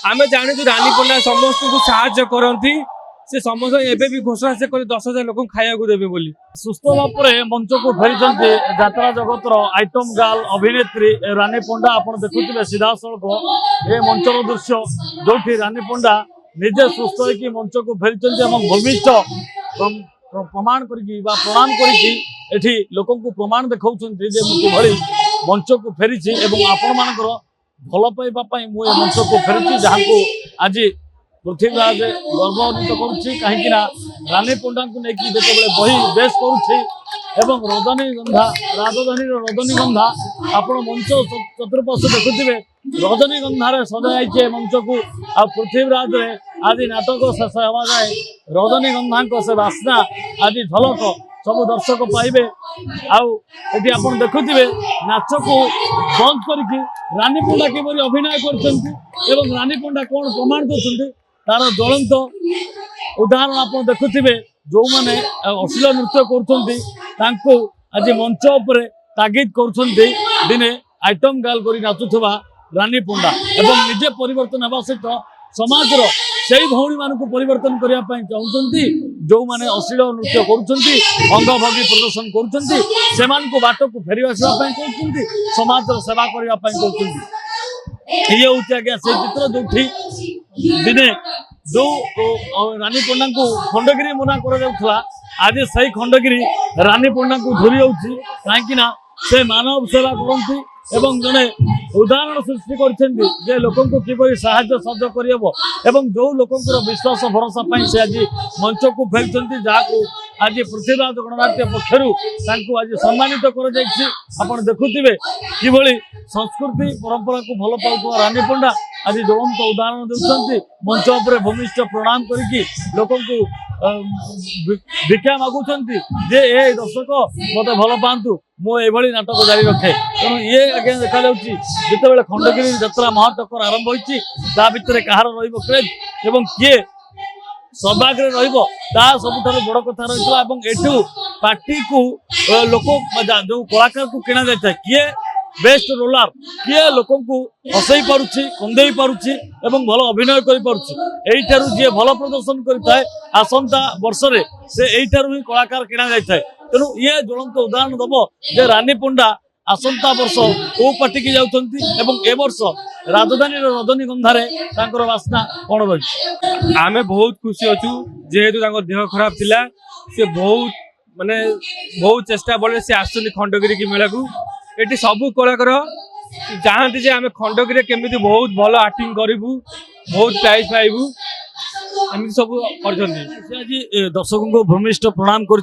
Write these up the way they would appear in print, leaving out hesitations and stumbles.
आमे जानी रानी पंडा समस्त को साहाय्य करती से समस्त एबे भी घोषणा से 10,000 लोक खाया को देबे बोली। सुस्थ भाव मंच को फेरी यात्रा जगतर आइटम गर्ल अभिनेत्री रानी पंडा आप देखुए सीधा सड़क ये मंचर दृश्य जो रानी पंडा निजे सुस्थ होगी मंच को फेरी भूमिष्ठ प्रमाण प्रणाम कर लोक प्रमाण देखा कि मंच को फेरी आपण मान भल पाइबापी मुझे मंच को फेरी जहाँ को आज पृथ्वीराज गर्वान्वित कहीं रानी पंडा को लेकिन जिते बही बेस कर रजनीगंधा राजधानी रजनीगंधा आप मंच चतुर्पाश देखुए रजनीगंधार सजाई मंच को आ पृथ्वीराज आज नाटक शेष हवा जाए रजनीगंधा से बास्ना आज झलक सब दर्शक पाइबे आदि आप देखुए नाच को बंद करके रानी पंडा किपरि अभिनय कर रानी पंडा कौन प्रमाण दौरान तार ज्वलंत उदाहरण आप देखुए जो मैंने अश्लील नृत्य कर आज मंच उपर तागिद कर दिने आइटम गर्ल कर नाचुवा रानी पंडा एवं निजे परिवर्तन होगा सहित समाज से भौणी मान परिवर्तन करने चाहते जो मैंने अश्लील नृत्य कर अंगभंगी प्रदर्शन कर बाट को फेरी आसवाई कहते समाज सेवा करने कहते ये हूँ आज्ञा से चित्र जो दिने जो रानी पंडा को खंडगिरी मना कर आज से खंडगिरी रानी पंडा को धरी जाऊँगी कहीं से मानव सेवा करती एवं जड़े उदाहरण सृष्टि कर लोक किपर साहाय्य सहयोग कर जो लोक विश्वास भरोसा से आज मंच को फेरी जहाँ आज पृथ्वीराज गणनाट्य पक्षर आज सम्मानित कर देखुए कि संस्कृति परंपरा को भल पाऊा रानी पंडा आज ज्वलंत उदाहरण देते मंच उपर भूमिष्ठ प्रणाम करके लोक भिक्षा मागुंट जे ए दर्शक मत भल पातु मुझे नाटक जारी रखे तेणु ये आज्ञा देखा जिते खंडगिरी यात्रा महाटक्कर आरंभ होती भितर कहार क्रेज एवं किए सौभाग्य सब बड़ कथा रही एठू पार्टी को लोक जो कलाकार को किणा जाए किए बेस्ट रोलर किए लोक हसई पारुछि कंदई पारुछि एवं भल अभिनय कर जी भल प्रदर्शन करता है आसंता वर्ष से ही कलाकार किणा जाए तेणु ये ज्वलंत उदाहरण दब जे रानी पंडा आसंता वर्ष को पार्टी की जाउछंती ए वर्ष राजधानी रजनीगंधार बास्ना कौन रही आम बहुत खुशी अच्छु जेहेतु देह खराब थिला से बहुत माने बहुत चेष्टा बड़े से आसुनी खंडगिरी की मेला को ये सबू कलाकार चाहती जे आम खंडगिरी केमी बहुत भल आक्टिंग करूँ बहुत प्राइज पाइबू एमती सब कर दर्शकों को भूमिष्ठ प्रणाम कर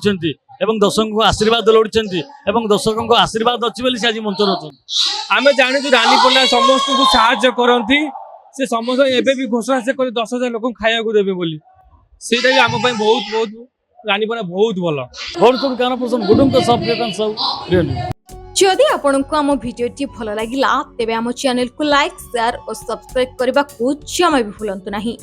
दर्शकों को आशीर्वाद लोड़ी दर्शकों को आशीर्वाद अच्छी आज मंच आम जानी रानी पंडा समस्त को साहाय्य करती से समस्त एबे भी घोषणा से 10,000 लोक खाया को देबे बोली सेटा भी आम बहुत बहुत रानी पंडा बहुत भल जदि आपंक आम भिडी भल लगा तेब आम चैनल को लाइक शेयर और सब्सक्राइब करने को जमा भी भूलु नहीं।